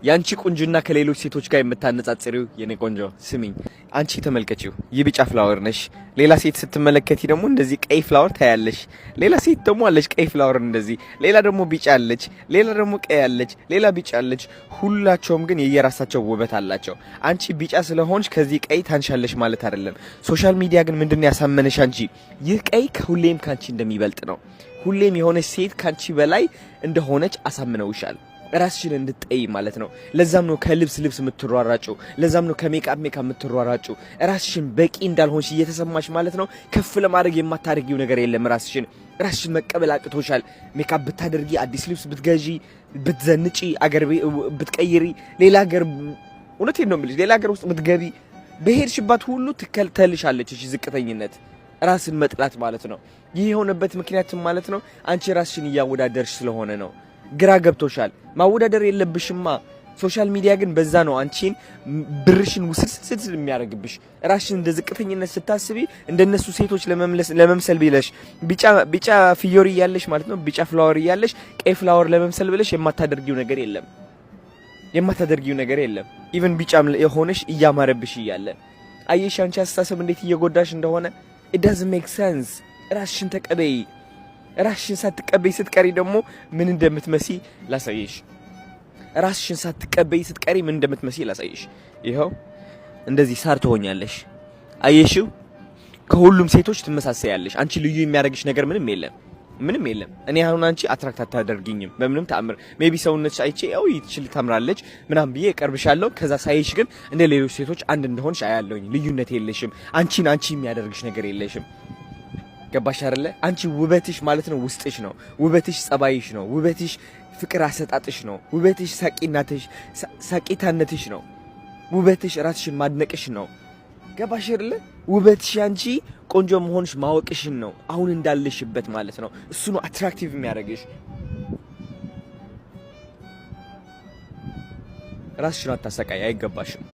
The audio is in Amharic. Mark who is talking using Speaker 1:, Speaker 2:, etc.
Speaker 1: ያንቺ ቁንጅና ከሌሎች ሴቶች ጋር የምታነጻጽሪው የኔ ቆንጆ ስሚኝ፣ አንቺ ተመልከቺው፣ የቢጫ ፍላወር ነሽ። ሌላ ሴት ስትመለከቲ ደግሞ እንደዚህ ቀይ ፍላወር ታያለሽ። ሌላ ሴት ደግሞ አለች ቀይ ፍላወር እንደዚህ፣ ሌላ ደግሞ ቢጫ አለች፣ ሌላ ደግሞ ቀይ አለች፣ ሌላ ቢጫ አለች። ሁላቸውም ግን የየራሳቸው ውበት አላቸው። አንቺ ቢጫ ስለሆንሽ ከዚህ ቀይ ታንሻለሽ ማለት አይደለም። ሶሻል ሚዲያ ግን ምንድነው ያሳመነሽ? አንቺ ይህ ቀይ ሁሌም ካንቺ እንደሚበልጥ ነው። ሁሌም የሆነች ሴት ካንቺ በላይ እንደሆነች አሳምነውሻል። ራስሽን እንድትጠይ ማለት ነው። ለዛም ነው ከልብስ ልብስ የምትሯራጩ፣ ለዛም ነው ከሜካፕ ሜካፕ የምትሯራጩ። ራስሽን በቂ እንዳልሆንሽ እየተሰማሽ ማለት ነው። ከፍ ለማድረግ የማታደርጊው ነገር የለም። ራስሽን መቀበል አቅቶሻል። ሜካፕ ብታደርጊ፣ አዲስ ልብስ ብትገዢ፣ ብትዘንጪ፣ አገር ብትቀይሪ፣ ሌላ ሀገር እውነቴን ነው የምልሽ፣ ሌላ ሀገር ውስጥ ብትገቢ፣ በሄድሽባት ሁሉ ትከተልሻለች እሺ ዝቅተኝነት፣ ራስን መጥላት ማለት ነው። ይህ የሆነበት ምክንያትም ማለት ነው አንቺ ራስሽን እያወዳደርሽ ስለሆነ ነው። ግራ ገብቶሻል። ማወዳደር የለብሽማ። ሶሻል ሚዲያ ግን በዛ ነው አንቺን ብርሽን ውስልስል የሚያደርግብሽ። ራስሽን እንደ ዝቅተኝነት ስታስቢ እንደነሱ ሴቶች ለመምሰል ብለሽ ቢጫ ፍዮሪ ያለሽ ማለት ነው፣ ቢጫ ፍላወር ያለሽ ቀይ ፍላወር ለመምሰል ብለሽ የማታደርጊው ነገር የለም። ኢቭን ቢጫ የሆነሽ እያማረብሽ እያለ አየሽ አንቺ አስተሳሰብ እንዴት እየጎዳሽ እንደሆነ። it doesn't make sense። ራስሽን ተቀበይ። ራስሽን ሳትቀበይ ስትቀሪ ደግሞ ምን እንደምትመሲ ላሳይሽ። ራስሽን ሳትቀበይ ስትቀሪ ምን እንደምትመሲ ላሳይሽ። ይኸው እንደዚህ ሳር ትሆኛለሽ። አየሽው? ከሁሉም ሴቶች ትመሳሰያለሽ። አንቺ ልዩ የሚያደርግሽ ነገር ምንም የለም። እኔ አሁን አንቺ አትራክት አታደርጊኝም በምንም ተአምር። ሜቢ ሰውነትሽ አይቼ ያው ይችል ታምራለች ምናም ብዬ እቀርብሻለሁ። ከዛ ሳይሽ ግን እንደ ሌሎች ሴቶች አንድ እንደሆንሽ አያለሁኝ። ልዩነት የለሽም። አንቺ የሚያደርግሽ ነገር የለሽም። ገባሽ አይደለ? አንቺ ውበትሽ ማለት ነው ውስጥሽ ነው። ውበትሽ ጸባይሽ ነው። ውበትሽ ፍቅር አሰጣጥሽ ነው። ውበትሽ ሳቂታነትሽ ነው። ውበትሽ ራስሽን ማድነቅሽ ነው። ገባሽ አይደለ? ውበትሽ አንቺ ቆንጆ መሆንሽ ማወቅሽን ነው። አሁን እንዳለሽበት ማለት ነው። እሱ ነው አትራክቲቭ የሚያደርግሽ። ራስሽን አታሰቃይ፣ አይገባሽም።